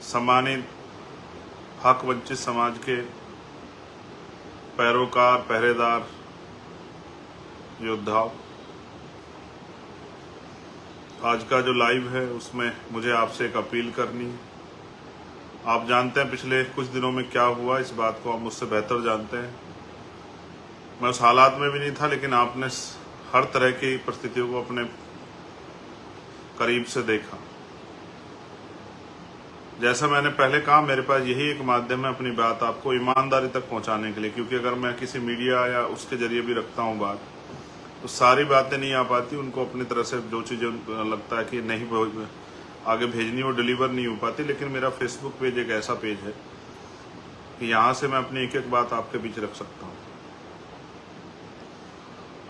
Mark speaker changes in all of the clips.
Speaker 1: सम्मानित हक वंचित समाज के पैरोकार, पहरेदार, योद्धाओं, आज का जो लाइव है उसमें मुझे आपसे एक अपील करनी है। आप जानते हैं पिछले कुछ दिनों में क्या हुआ, इस बात को आप मुझसे बेहतर जानते हैं। मैं उस हालात में भी नहीं था, लेकिन आपने हर तरह की परिस्थितियों को अपने करीब से देखा। जैसा मैंने पहले कहा, मेरे पास यही एक माध्यम है अपनी बात आपको ईमानदारी तक पहुंचाने के लिए, क्योंकि अगर मैं किसी मीडिया या उसके जरिए भी रखता हूं बात, तो सारी बातें नहीं आ पाती। उनको अपनी तरह से जो चीज़ें लगता है कि नहीं आगे भेजनी, वो डिलीवर नहीं हो पाती। लेकिन मेरा फेसबुक पेज एक ऐसा पेज है कि यहाँ से मैं अपनी एक एक बात आपके बीच रख सकता हूँ।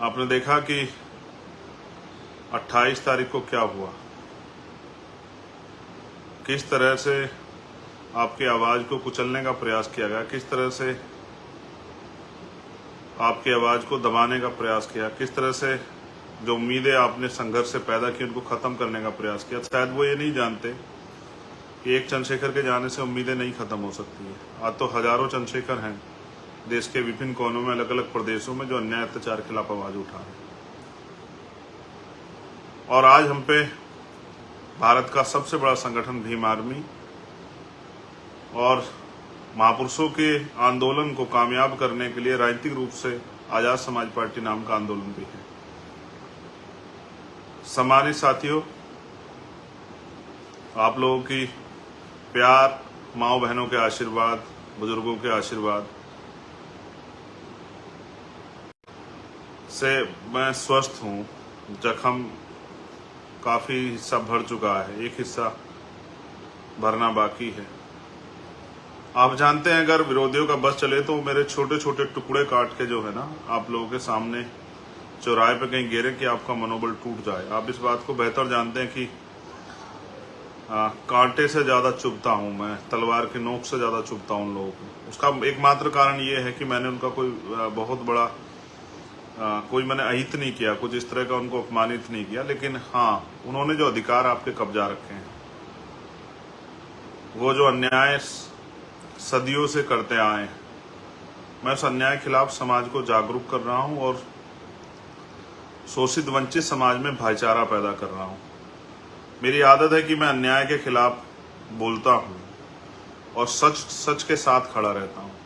Speaker 1: आपने देखा कि 28 तारीख को क्या हुआ, किस तरह से आपकी आवाज़ को कुचलने का प्रयास किया गया, किस तरह से आपकी आवाज़ को दबाने का प्रयास किया, किस तरह से जो उम्मीदें आपने संघर्ष से पैदा की उनको ख़त्म करने का प्रयास किया। शायद वो ये नहीं जानते कि एक चंद्रशेखर के जाने से उम्मीदें नहीं ख़त्म हो सकती है। आज तो हज़ारों चंद्रशेखर हैं देश के विभिन्न कोनों में, अलग अलग प्रदेशों में, जो अन्याय अत्याचार के खिलाफ आवाज़ उठा रहे हैं। और आज हम पे भारत का सबसे बड़ा संगठन भीम आर्मी और महापुरुषों के आंदोलन को कामयाब करने के लिए राजनीतिक रूप से आज़ाद समाज पार्टी नाम का आंदोलन भी है। सम्मानित साथियों, आप लोगों की प्यार, माओ बहनों के आशीर्वाद, बुजुर्गों के आशीर्वाद से मैं स्वस्थ हूँ। जख्म काफ़ी हिस्सा भर चुका है, एक हिस्सा भरना बाकी है। आप जानते हैं, अगर विरोधियों का बस चले तो मेरे छोटे छोटे टुकड़े काट के जो है ना, आप लोगों के सामने चौराहे पे कहीं गिरे कि आपका मनोबल टूट जाए। आप इस बात को बेहतर जानते हैं कि कांटे से ज़्यादा चुभता हूँ मैं, तलवार की नोक से ज़्यादा चुभता हूँ उन लोगों को। उसका एकमात्र कारण ये है कि मैंने उनका कोई बहुत बड़ा कोई मैंने अहित नहीं किया, कुछ इस तरह का उनको अपमानित नहीं किया। लेकिन हाँ, उन्होंने जो अधिकार आपके कब्जा रखे हैं, वो जो अन्याय सदियों से करते आए हैं, मैं उस अन्याय के खिलाफ समाज को जागरूक कर रहा हूँ और शोषित वंचित समाज में भाईचारा पैदा कर रहा हूँ। मेरी आदत है कि मैं अन्याय के खिलाफ बोलता हूँ और सच के साथ खड़ा रहता हूँ।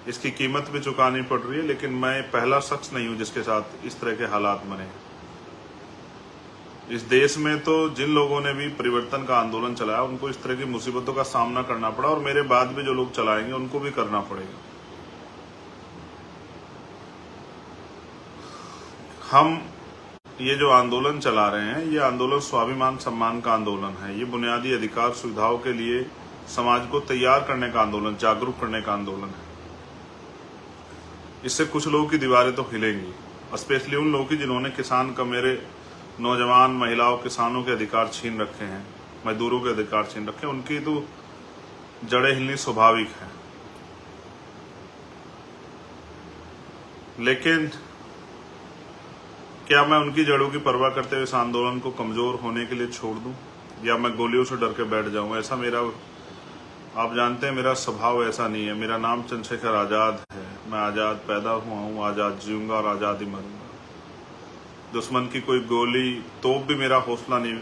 Speaker 1: इसकी कीमत भी चुकानी पड़ रही है, लेकिन मैं पहला शख्स नहीं हूँ जिसके साथ इस तरह के हालात बने। इस देश में तो जिन लोगों ने भी परिवर्तन का आंदोलन चलाया, उनको इस तरह की मुसीबतों का सामना करना पड़ा, और मेरे बाद भी जो लोग चलाएंगे उनको भी करना पड़ेगा। हम ये जो आंदोलन चला रहे हैं, ये आंदोलन स्वाभिमान सम्मान का आंदोलन है। ये बुनियादी अधिकार सुविधाओं के लिए समाज को तैयार करने का आंदोलन, जागरूक करने का आंदोलन है। इससे कुछ लोगों की दीवारें तो हिलेंगी, स्पेशली उन लोगों की जिन्होंने किसान का, मेरे नौजवान, महिलाओं, किसानों के अधिकार छीन रखे हैं, मजदूरों के अधिकार छीन रखे हैं। उनकी तो जड़ें हिलनी स्वाभाविक है। लेकिन क्या मैं उनकी जड़ों की परवाह करते हुए इस आंदोलन को कमजोर होने के लिए छोड़ दूं, या मैं गोलियों से डर के बैठ जाऊं? ऐसा मेरा, आप जानते हैं मेरा स्वभाव ऐसा नहीं है। मेरा नाम चंद्रशेखर आज़ाद है। मैं आज़ाद पैदा हुआ हूँ, आज़ाद जीऊंगा और आज़ाद ही मरूंगा। दुश्मन की कोई गोली, तोप भी मेरा हौसला नहीं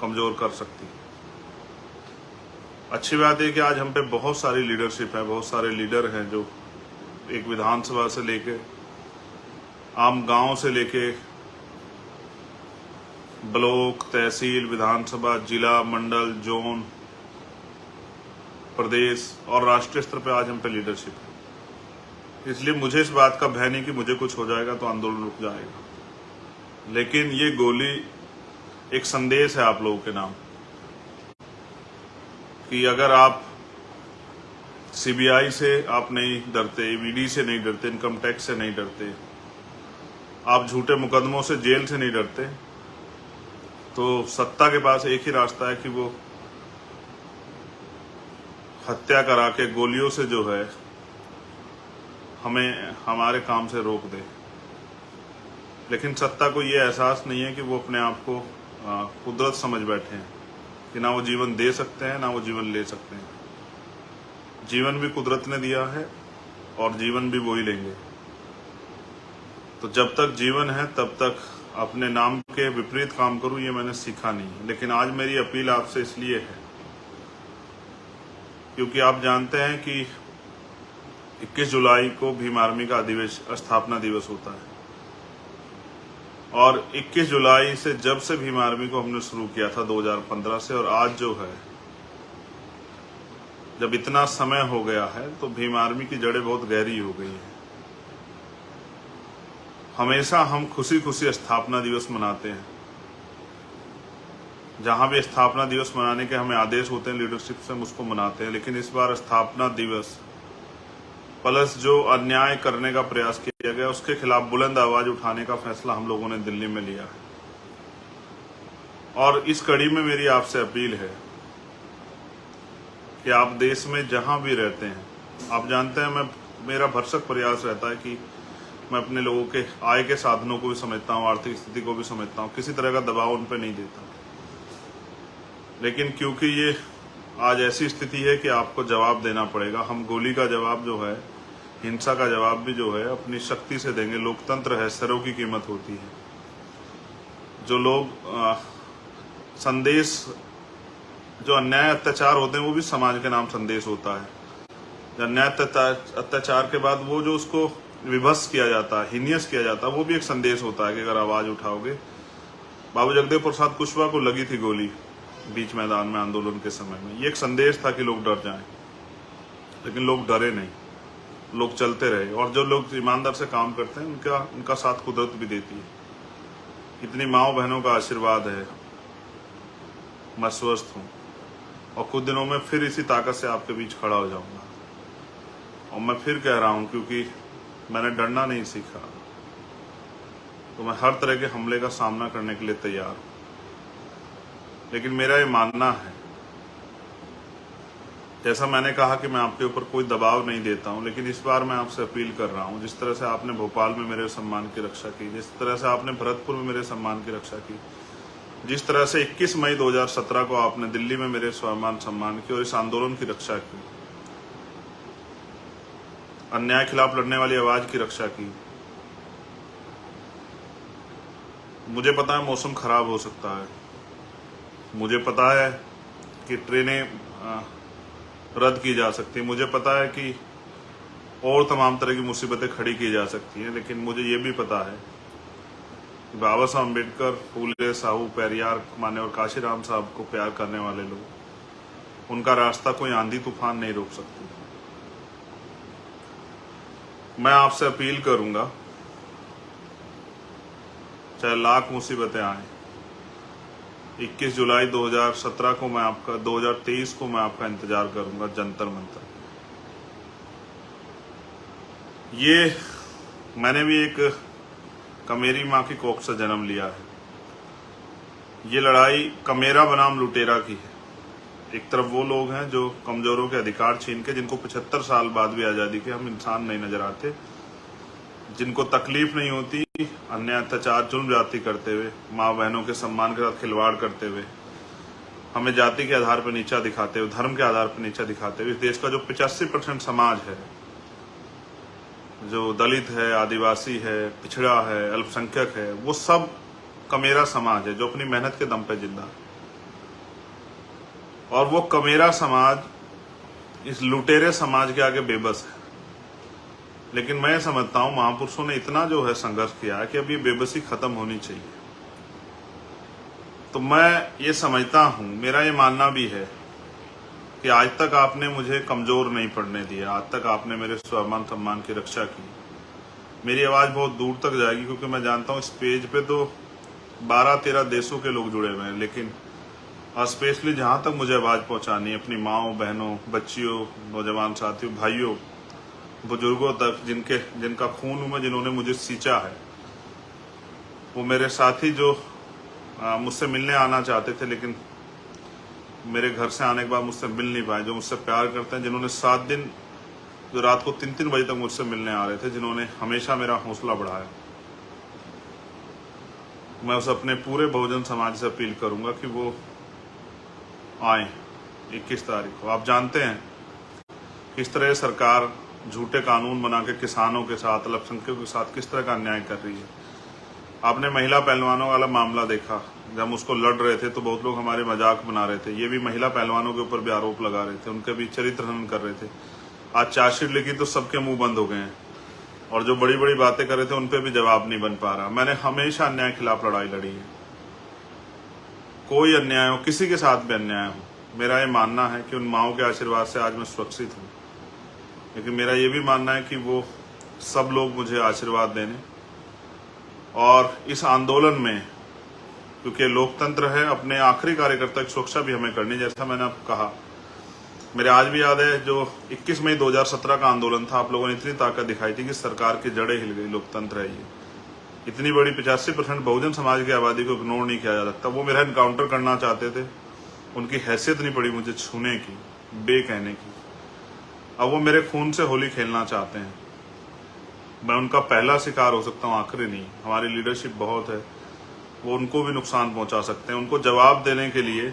Speaker 1: कमजोर कर सकती। अच्छी बात है कि आज हम पे बहुत सारी लीडरशिप है, बहुत सारे लीडर हैं जो एक विधानसभा से लेके, आम गांव से लेके ब्लॉक, तहसील, विधानसभा, जिला, मंडल, जोन, प्रदेश और राष्ट्रीय स्तर पे आज हम पे लीडरशिप है। इसलिए मुझे इस बात का भय नहीं कि मुझे कुछ हो जाएगा तो आंदोलन रुक जाएगा। लेकिन ये गोली एक संदेश है आप लोगों के नाम कि अगर आप सीबीआई से आप नहीं डरते, ईडी से नहीं डरते, इनकम टैक्स से नहीं डरते, आप झूठे मुकदमों से, जेल से नहीं डरते, तो सत्ता के पास एक ही रास्ता है कि वो हत्या करा के गोलियों से जो है हमें हमारे काम से रोक दे। लेकिन सत्ता को ये एहसास नहीं है कि वो अपने आप को कुदरत समझ बैठे हैं। कि ना वो जीवन दे सकते हैं ना वो जीवन ले सकते हैं। जीवन भी कुदरत ने दिया है और जीवन भी वो ही लेंगे। तो जब तक जीवन है तब तक अपने नाम के विपरीत काम करूं, ये मैंने सीखा नहीं। लेकिन आज मेरी अपील आपसे इसलिए है क्योंकि आप जानते हैं कि 21 जुलाई को भीम आर्मी का स्थापना दिवस होता है और 21 जुलाई से जब से भीम आर्मी को हमने शुरू किया था 2015 से, और आज जो है जब इतना समय हो गया है तो भीम आर्मी की जड़ें बहुत गहरी हो गई हैं। हमेशा हम खुशी खुशी स्थापना दिवस मनाते हैं। जहां भी स्थापना दिवस मनाने के हमें आदेश होते हैं लीडरशिप से, हम उसको मनाते हैं। लेकिन इस बार स्थापना दिवस प्लस जो अन्याय करने का प्रयास किया गया उसके खिलाफ बुलंद आवाज उठाने का फैसला हम लोगों ने दिल्ली में लिया है। और इस कड़ी में मेरी आपसे अपील है कि आप देश में जहां भी रहते हैं, आप जानते हैं मेरा भरसक प्रयास रहता है कि मैं अपने लोगों के आय के साधनों को भी समझता हूँ, आर्थिक स्थिति को भी समझता हूँ, किसी तरह का दबाव उन पर नहीं देता। लेकिन क्योंकि ये आज ऐसी स्थिति है कि आपको जवाब देना पड़ेगा। हम गोली का जवाब जो है, हिंसा का जवाब भी जो है अपनी शक्ति से देंगे। लोकतंत्र है, सरों की कीमत होती है। जो लोग संदेश, जो अन्याय अत्याचार होते हैं वो भी समाज के नाम संदेश होता है। अन्याय अत्याचार के बाद वो जो उसको विभत्स किया जाता है, हीनियस किया जाता है, वो भी एक संदेश होता है कि अगर आवाज उठाओगे। बाबू जगदेव प्रसाद कुशवाहा को लगी थी गोली बीच मैदान में आंदोलन के समय में, ये एक संदेश था कि लोग डर जाएं। लेकिन लोग डरे नहीं, लोग चलते रहे। और जो लोग ईमानदार से काम करते हैं उनका साथ कुदरत भी देती है। इतनी माओ बहनों का आशीर्वाद है, मैं स्वस्थ हूँ और कुछ दिनों में फिर इसी ताकत से आपके बीच खड़ा हो जाऊंगा। और मैं फिर कह रहा हूँ क्योंकि मैंने डरना नहीं सीखा, तो मैं हर तरह के हमले का सामना करने के लिए तैयार हूं। लेकिन मेरा ये मानना है, जैसा मैंने कहा कि मैं आपके ऊपर कोई दबाव नहीं देता हूं, लेकिन इस बार मैं आपसे अपील कर रहा हूं, जिस तरह से आपने भोपाल में मेरे सम्मान की रक्षा की, जिस तरह से आपने भरतपुर में मेरे सम्मान की रक्षा की, जिस तरह से 21 मई 2017 को आपने दिल्ली में मेरे स्वाभिमान सम्मान की और इस आंदोलन की रक्षा की, अन्याय खिलाफ लड़ने वाली आवाज की रक्षा की। मुझे पता है मौसम खराब हो सकता है, मुझे पता है कि ट्रेनें रद्द की जा सकती है, मुझे पता है कि और तमाम तरह की मुसीबतें खड़ी की जा सकती हैं। लेकिन मुझे ये भी पता है कि बाबा साहब अम्बेडकर, फूले, साहू, पेरियार, मान्यवर काशीराम साहब को प्यार करने वाले लोग, उनका रास्ता कोई आंधी तूफान नहीं रोक सकती। मैं आपसे अपील करूंगा, चाहे लाख मुसीबतें आए, 21 जुलाई 2017 को मैं आपका 2023 को मैं आपका इंतजार करूंगा जंतर मंतर। ये मैंने भी एक कमेरी माँ की कोख से जन्म लिया है। ये लड़ाई कमेरा बनाम लुटेरा की है। एक तरफ वो लोग हैं जो कमजोरों के अधिकार छीन के, जिनको 75 साल बाद भी आज़ादी के हम इंसान नहीं नजर आते, जिनको तकलीफ नहीं होती अन्य अत्याचार जुल्म जाति करते हुए, माँ बहनों के सम्मान के साथ खिलवाड़ करते हुए, हमें जाति के आधार पर नीचा दिखाते हुए, धर्म के आधार पर नीचा दिखाते हुए, इस देश का जो 85% समाज है, जो दलित है, आदिवासी है, पिछड़ा है, अल्पसंख्यक है, वो सब कमेरा समाज है जो अपनी मेहनत के दम पे जिंदा है। और वो कमेरा समाज इस लुटेरे समाज के आगे बेबस है। लेकिन मैं समझता हूं महापुरुषों ने इतना जो है संघर्ष किया है कि अब ये बेबसी खत्म होनी चाहिए। तो मैं ये समझता हूं, मेरा ये मानना भी है कि आज तक आपने मुझे कमजोर नहीं पड़ने दिया, आज तक आपने मेरे स्वाभिमान सम्मान की रक्षा की। मेरी आवाज बहुत दूर तक जाएगी क्योंकि मैं जानता हूं इस पेज पे तो 12-13 देशों के लोग जुड़े हुए हैं, लेकिन स्पेशली जहां तक मुझे आवाज पहुंचानी है अपनी माओ, बहनों, बच्चियों, नौजवान साथियों, भाइयों, बुजुर्गों तक, जिनका खून में जिन्होंने मुझे सींचा है, वो मेरे साथी जो मुझसे मिलने आना चाहते थे लेकिन मेरे घर से आने के बाद मुझसे मिल नहीं पाए, जो मुझसे प्यार करते हैं, जिन्होंने 7 दिन, जो रात को 3-3 बजे तक मुझसे मिलने आ रहे थे, जिन्होंने हमेशा मेरा हौसला बढ़ाया, मैं उस अपने पूरे बहुजन समाज से अपील करूंगा कि वो आए 21 तारीख को। आप जानते हैं किस तरह सरकार झूठे कानून बना के किसानों के साथ, अल्पसंख्यकों के साथ किस तरह का अन्याय कर रही है। आपने महिला पहलवानों वाला मामला देखा, जब हम उसको लड़ रहे थे तो बहुत लोग हमारे मजाक बना रहे थे। ये भी महिला पहलवानों के ऊपर भी आरोप लगा रहे थे, उनके भी चरित्र हनन कर रहे थे। आज चार्जशीट लिखी तो सबके मुंह बंद हो गए हैं, और जो बड़ी बड़ी बातें कर रहे थे उन पर भी जवाब नहीं बन पा रहा। मैंने हमेशा अन्याय के खिलाफ लड़ाई लड़ी है। कोई अन्याय हो, किसी के साथ भी अन्याय हो, मेरा ये मानना है कि उन माओं के आशीर्वाद से आज मैं सुरक्षित हूँ। लेकिन मेरा ये भी मानना है कि वो सब लोग मुझे आशीर्वाद देने, और इस आंदोलन में, क्योंकि लोकतंत्र है, अपने आखिरी कार्यकर्ता की सुरक्षा भी हमें करनी। जैसा मैंने आपको कहा, मेरे आज भी याद है जो 21 मई 2017 का आंदोलन था, आप लोगों ने इतनी ताकत दिखाई थी कि सरकार की जड़ें हिल गई। लोकतंत्र है ये, इतनी बड़ी 85% बहुजन समाज की आबादी को इग्नोर नहीं किया जा सकता। वो मेरा इनकाउंटर करना चाहते थे, उनकी हैसियत नहीं पड़ी मुझे छूने की, बे कहने की। अब वो मेरे खून से होली खेलना चाहते हैं। मैं उनका पहला शिकार हो सकता हूँ, आखिरी नहीं। हमारी लीडरशिप बहुत है, वो उनको भी नुकसान पहुंचा सकते हैं। उनको जवाब देने के लिए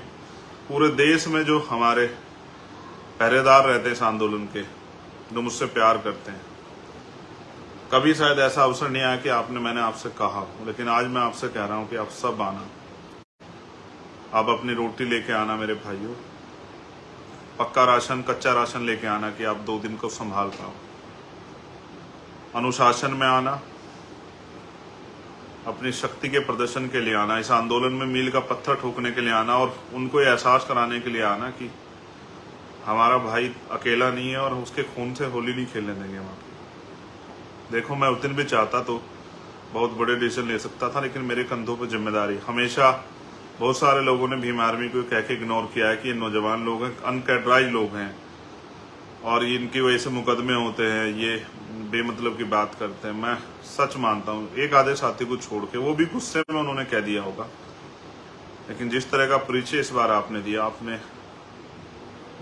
Speaker 1: पूरे देश में जो हमारे पहरेदार रहते हैं इस आंदोलन के, जो मुझसे प्यार करते हैं, कभी शायद ऐसा अवसर नहीं आया कि मैंने आपसे कहा, लेकिन आज मैं आपसे कह रहा हूं कि आप सब आना, आप अपनी रोटी लेके आना मेरे भाइयों, पक्का राशन, कच्चा राशन लेके आना कि आप 2 दिन को संभाल पाओ। अनुशासन में आना, अपनी शक्ति के प्रदर्शन के लिए आना, इस आंदोलन में मील का पत्थर ठोकने के लिए आना, और उनको ये एहसास कराने के लिए आना कि हमारा भाई अकेला नहीं है और उसके खून से होली नहीं खेलने देंगे हम। देखो, मैं उस दिन भी चाहता तो बहुत बड़े डिसीजन ले सकता था, लेकिन मेरे कंधों पर जिम्मेदारी। हमेशा बहुत सारे लोगों ने भीम आर्मी को कह के इग्नोर किया है कि ये नौजवान लोग हैं, अनकैडराइज लोग हैं, और इनकी वजह से मुकदमे होते हैं, ये बेमतलब की बात करते हैं। मैं सच मानता हूँ, एक आधे साथी को छोड़ के, वो भी गुस्से में उन्होंने कह दिया होगा, लेकिन जिस तरह का परिचय इस बार आपने दिया, आपने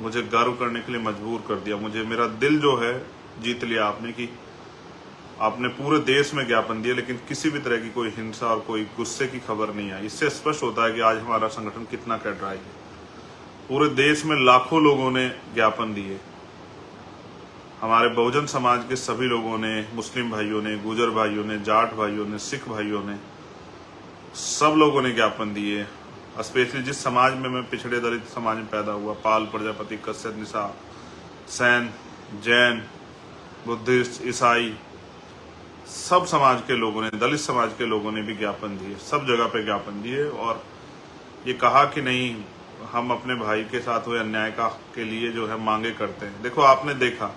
Speaker 1: मुझे गर्व करने के लिए मजबूर कर दिया। मुझे, मेरा दिल जो है जीत लिया आपने, कि आपने पूरे देश में ज्ञापन दिया, लेकिन किसी भी तरह की कोई हिंसा और कोई गुस्से की खबर नहीं आई। इससे स्पष्ट होता है कि आज हमारा संगठन कितना कैडराइज है। पूरे देश में लाखों लोगों ने ज्ञापन दिए, हमारे बहुजन समाज के सभी लोगों ने, मुस्लिम भाइयों ने, गुजर भाइयों ने, जाट भाइयों ने, सिख भाइयों ने, सब लोगों ने ज्ञापन दिए। स्पेशली जिस समाज में मैं, पिछड़े दलित समाज में पैदा हुआ, पाल, प्रजापति, कश्यप, निशा, सैन, जैन, बुद्धिस्ट, ईसाई, सब समाज के लोगों ने, दलित समाज के लोगों ने भी ज्ञापन दिए, सब जगह पे ज्ञापन दिए, और ये कहा कि नहीं, हम अपने भाई के साथ हुए अन्याय के लिए जो है मांगे करते हैं। देखो, आपने देखा,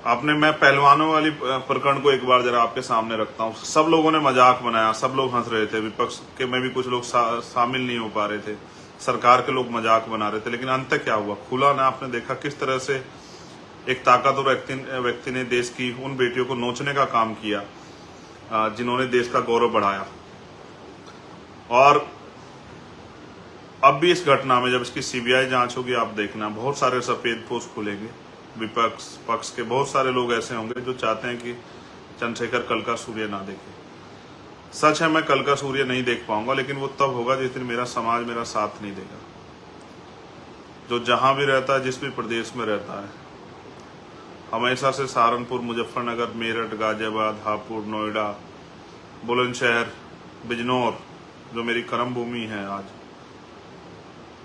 Speaker 1: मैं पहलवानों वाली प्रकरण को एक बार जरा आपके सामने रखता हूँ। सब लोगों ने मजाक बनाया, सब लोग हंस रहे थे, विपक्ष के में भी कुछ लोग शामिल नहीं हो पा रहे थे, सरकार के लोग मजाक बना रहे थे, लेकिन अंत क्या हुआ? खुला ना, आपने देखा किस तरह से एक ताकतवर व्यक्ति ने देश की उन बेटियों को नोचने का काम किया जिन्होंने देश का गौरव बढ़ाया। और अब भी इस घटना में जब इसकी सीबीआई जांच होगी, आप देखना बहुत सारे सफेद पोस्ट खुलेंगे। विपक्ष पक्ष के बहुत सारे लोग ऐसे होंगे जो चाहते हैं कि चंद्रशेखर कल का सूर्य ना देखे। सच है, मैं कल का सूर्य नहीं देख पाऊंगा, लेकिन वो तब होगा जिस दिन मेरा समाज मेरा साथ नहीं देगा। जो जहां भी रहता है, जिस भी प्रदेश में रहता है, हमेशा से सहारनपुर, मुजफ्फरनगर, मेरठ, गाजियाबाद, हापुड़, नोएडा, बुलंदशहर, बिजनौर, जो मेरी कर्म भूमि है आज,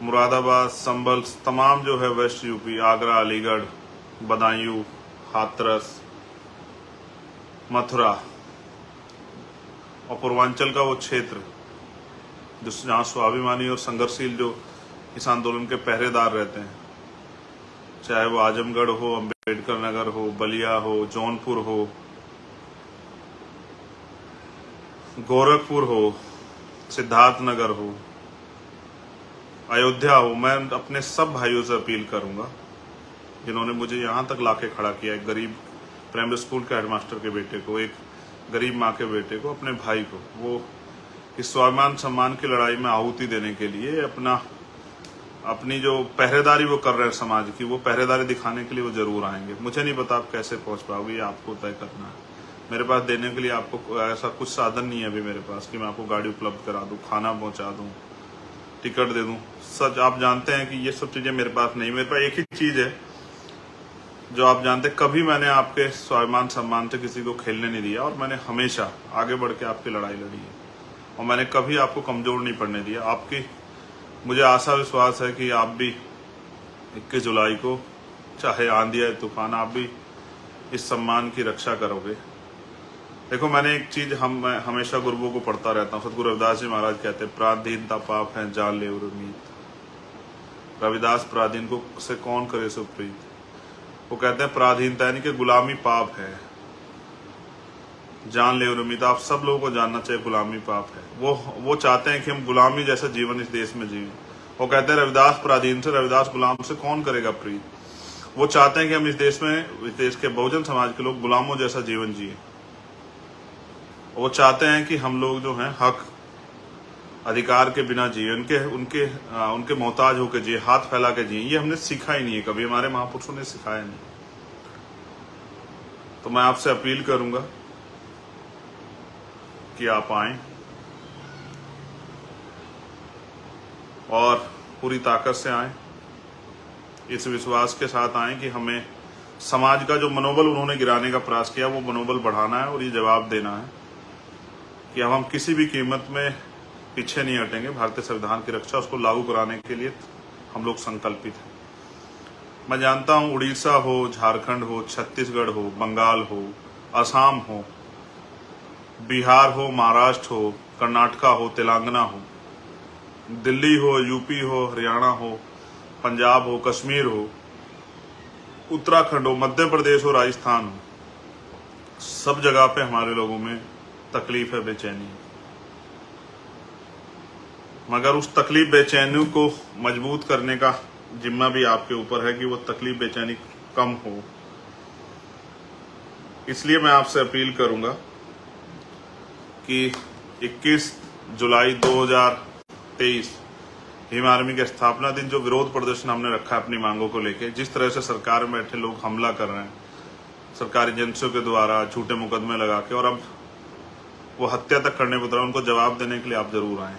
Speaker 1: मुरादाबाद, संभल, तमाम जो है वेस्ट यूपी, आगरा, अलीगढ़, बदायूं, हाथरस, मथुरा, और पूर्वांचल का वो क्षेत्र जहाँ स्वाभिमानी और संघर्षशील जो इस आंदोलन के पहरेदार रहते हैं, चाहे वो आजमगढ़ हो, अम्बेडकर नगर हो, बलिया हो, जौनपुर हो, गोरखपुर हो, सिद्धार्थ नगर हो, अयोध्या हो, मैं अपने सब भाइयों से अपील करूंगा जिन्होंने मुझे यहाँ तक लाके खड़ा किया, एक गरीब प्राइमरी स्कूल के हेडमास्टर के बेटे को, एक गरीब माँ के बेटे को, अपने भाई को, वो इस स्वाभिमान सम्मान की लड़ाई में आहुति देने के लिए अपनी जो पहरेदारी वो कर रहे हैं समाज की, वो पहरेदारी दिखाने के लिए वो जरूर आएंगे। मुझे नहीं पता आप कैसे पहुंच पाओगे, ये आपको तय करना है। मेरे पास देने के लिए आपको ऐसा कुछ साधन नहीं है अभी मेरे पास कि मैं आपको गाड़ी उपलब्ध करा दूं, खाना पहुंचा दूं, टिकट दे दूं। सच आप जानते हैं कि ये सब चीजें मेरे पास नहीं, मेरे पास एक ही चीज है जो आप जानते हैं, कभी मैंने आपके स्वाभिमान सम्मान से किसी को खेलने नहीं दिया और मैंने हमेशा आगे बढ़ के आपकी लड़ाई लड़ी है और मैंने कभी आपको कमजोर नहीं पड़ने दिया। आपकी मुझे आशा विश्वास है कि आप भी 21 जुलाई को चाहे आंधी है तूफान, आप भी इस सम्मान की रक्षा करोगे। देखो मैंने एक चीज हमेशा गुरुओं को पढ़ता रहता हूँ। सतगुरु रविदास जी महाराज कहते हैं पराधीनता पाप है जान ले उर्मीत। रविदास पराधीन को से कौन करे सुप्रीत। वो कहते हैं पराधीनता यानी कि गुलामी पाप है, जान ले उर्मीत। आप सब लोगों को जानना चाहिए गुलामी पाप है। वो चाहते हैं कि हम गुलामी जैसा जीवन इस देश में जिए। वो कहते हैं रविदास पराधीन से रविदास गुलाम से कौन करेगा प्रीत। वो चाहते हैं कि हम इस देश में, इस देश के बहुजन समाज के लोग गुलामों जैसा जीवन जिए। वो चाहते हैं कि हम लोग जो हैं हक अधिकार के बिना जिए, उनके मोहताज होकर जिए, हाथ फैला के जिए। ये हमने सीखा ही नहीं है, कभी हमारे महापुरुषों ने सिखाया नहीं। तो मैं आपसे अपील करूंगा कि आप आएं और पूरी ताकत से आएं, इस विश्वास के साथ आएं कि हमें समाज का जो मनोबल उन्होंने गिराने का प्रयास किया वो मनोबल बढ़ाना है और ये जवाब देना है कि अब हम किसी भी कीमत में पीछे नहीं हटेंगे। भारतीय संविधान की रक्षा, उसको लागू कराने के लिए हम लोग संकल्पित हैं। मैं जानता हूं उड़ीसा हो, झारखंड हो, छत्तीसगढ़ हो, बंगाल हो, असम हो, बिहार हो, महाराष्ट्र हो, कर्नाटका हो, तेलंगाना हो, दिल्ली हो, यूपी हो, हरियाणा हो, पंजाब हो, कश्मीर हो, उत्तराखंड हो, मध्य प्रदेश हो, राजस्थान हो, सब जगह पे हमारे लोगों में तकलीफ है, बेचैनी है। मगर उस तकलीफ बेचैनी को मजबूत करने का जिम्मा भी आपके ऊपर है कि वो तकलीफ बेचैनी कम हो। इसलिए मैं आपसे अपील करूंगा कि 21 जुलाई 2023 भीम आर्मी के स्थापना दिन जो विरोध प्रदर्शन हमने रखा है अपनी मांगों को लेके, जिस तरह से सरकार में बैठे लोग हमला कर रहे हैं सरकारी एजेंसियों के द्वारा, झूठे मुकदमे लगा के, और अब वो हत्या तक करने को उतरा, उनको जवाब देने के लिए आप जरूर आए।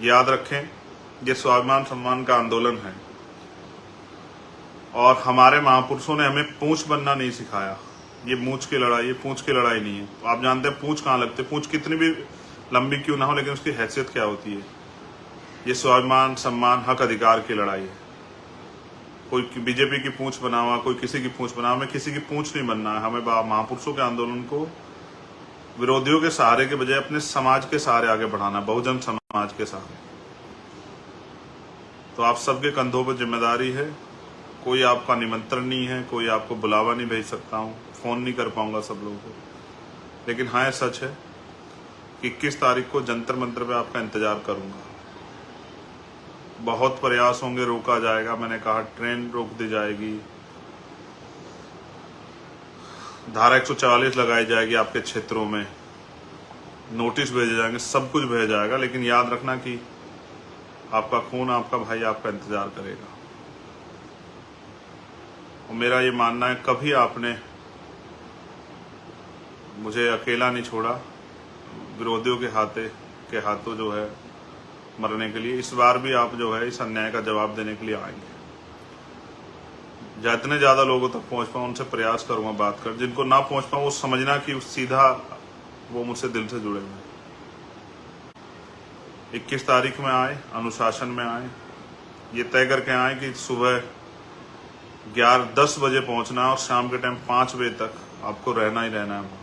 Speaker 1: याद रखें ये स्वाभिमान सम्मान का आंदोलन है और हमारे महापुरुषों ने हमें पूंछ बनना नहीं सिखाया। ये मूंछ की लड़ाई, ये पूंछ की लड़ाई नहीं है। तो आप जानते हैं पूंछ कहाँ लगते, पूंछ कितनी भी लंबी क्यों ना हो लेकिन उसकी हैसियत क्या होती है। ये स्वाभिमान सम्मान हक अधिकार की लड़ाई है। कोई बीजेपी की पूंछ बना हुआ, कोई किसी की पूंछ बना, हमें किसी की पूंछ नहीं बनना है। हमें महापुरुषों के आंदोलन को विरोधियों के सहारे के बजाय अपने समाज के सहारे आगे बढ़ाना, बहुजन समाज के सहारे। तो आप सबके कंधों पर जिम्मेदारी है। कोई आपका निमंत्रण नहीं है, कोई आपको बुलावा नहीं भेज सकता हूँ, फोन नहीं कर पाऊंगा सब लोगों को, लेकिन हाँ सच है कि 21 तारीख को जंतर मंतर पे आपका इंतजार करूंगा। बहुत प्रयास होंगे, रोका जाएगा। मैंने कहा ट्रेन रोक दी जाएगी, धारा 144 लगाई जाएगी, आपके क्षेत्रों में नोटिस भेजे जाएंगे, सब कुछ भेजा जाएगा। लेकिन याद रखना कि आपका खून, आपका भाई आपका इंतजार करेगा। और मेरा ये मानना है कभी आपने मुझे अकेला नहीं छोड़ा विरोधियों के हाथों जो है मरने के लिए। इस बार भी आप जो है इस अन्याय का जवाब देने के लिए आएंगे। जितने ज्यादा लोगों तक पहुंच पाऊं उनसे प्रयास करूंगा बात कर। जिनको ना पहुंच पाऊं वो समझना कि सीधा वो मुझसे दिल से जुड़े हुए। 21 तारीख में आए, अनुशासन में आए, ये तय करके आए कि सुबह 10 बजे पहुंचना और शाम के टाइम 5 बजे तक आपको रहना ही रहना है।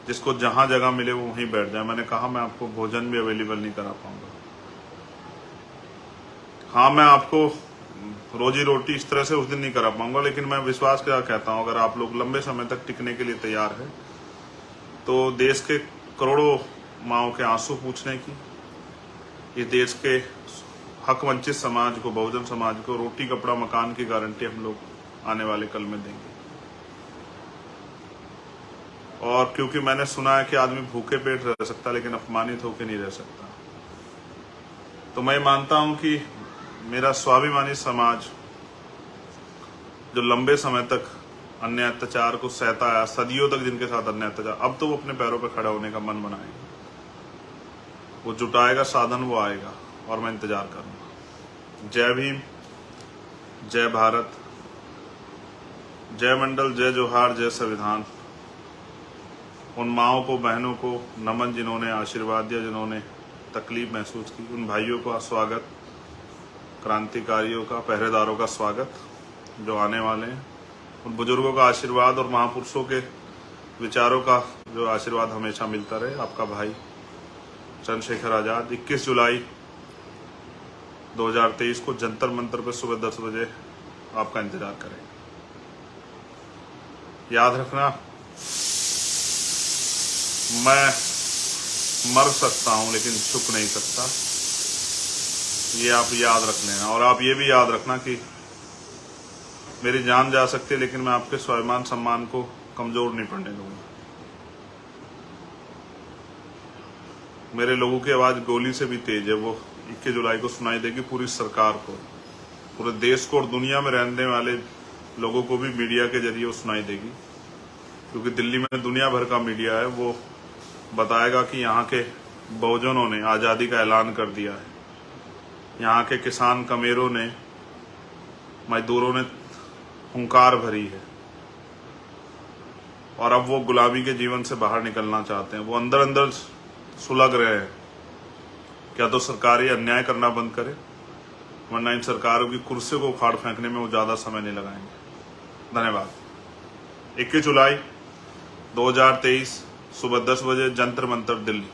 Speaker 1: जिसको जहां जगह मिले वो वहीं बैठ जाए। मैंने कहा मैं आपको भोजन भी अवेलेबल नहीं करा पाऊंगा। हाँ, मैं आपको रोजी रोटी इस तरह से उस दिन नहीं करा पाऊंगा, लेकिन मैं विश्वास क्या कहता हूं, अगर आप लोग लंबे समय तक टिकने के लिए तैयार है तो देश के करोड़ों माओं के आंसू पूछने की, इस देश के हक वंचित समाज को, बहुजन समाज को रोटी कपड़ा मकान की गारंटी हम लोग आने वाले कल में देंगे। और क्योंकि मैंने सुना है कि आदमी भूखे पेट रह सकता लेकिन अपमानित होकर नहीं रह सकता, तो मैं मानता हूं कि मेरा स्वाभिमानी समाज जो लंबे समय तक अन्य अत्याचार को सहता आया, सदियों तक जिनके साथ अन्य अत्याचार, अब तो वो अपने पैरों पर खड़ा होने का मन बनाएगा। वो जुटाएगा साधन, वो आएगा। और मैं इंतजार करूंगा। जय भीम, जय भारत, जय मंडल, जय जोहार, जय संविधान। उन माओं को, बहनों को नमन जिन्होंने आशीर्वाद दिया, जिन्होंने तकलीफ महसूस की। उन भाइयों का स्वागत, क्रांतिकारियों का, पहरेदारों का स्वागत जो आने वाले हैं। उन बुजुर्गों का आशीर्वाद और महापुरुषों के विचारों का जो आशीर्वाद हमेशा मिलता रहे। आपका भाई चंद्रशेखर आजाद 21 जुलाई 2023 को जंतर मंतर पर सुबह 10 बजे आपका इंतजार करेंगे। याद रखना, मैं मर सकता हूं लेकिन झुक नहीं सकता। ये आप याद रख लेना। और आप ये भी याद रखना कि मेरी जान जा सकती है लेकिन मैं आपके स्वाभिमान सम्मान को कमजोर नहीं पड़ने दूंगा। मेरे लोगों की आवाज गोली से भी तेज है। वो 21 जुलाई को सुनाई देगी पूरी सरकार को, पूरे देश को और दुनिया में रहने वाले लोगों को भी मीडिया के जरिए वो सुनाई देगी। क्योंकि दिल्ली में दुनिया भर का मीडिया है, वो बताएगा कि यहाँ के बहुजनों ने आज़ादी का ऐलान कर दिया है। यहाँ के किसान कमेरों ने, मजदूरों ने हुंकार भरी है और अब वो गुलामी के जीवन से बाहर निकलना चाहते हैं। वो अंदर अंदर सुलग रहे हैं। क्या तो सरकार ये अन्याय करना बंद करे, वरना इन सरकारों की कुर्सी को उखाड़ फेंकने में वो ज़्यादा समय नहीं लगाएंगे। धन्यवाद। 21 जुलाई 2023 सुबह 10 बजे जंतर मंतर, दिल्ली।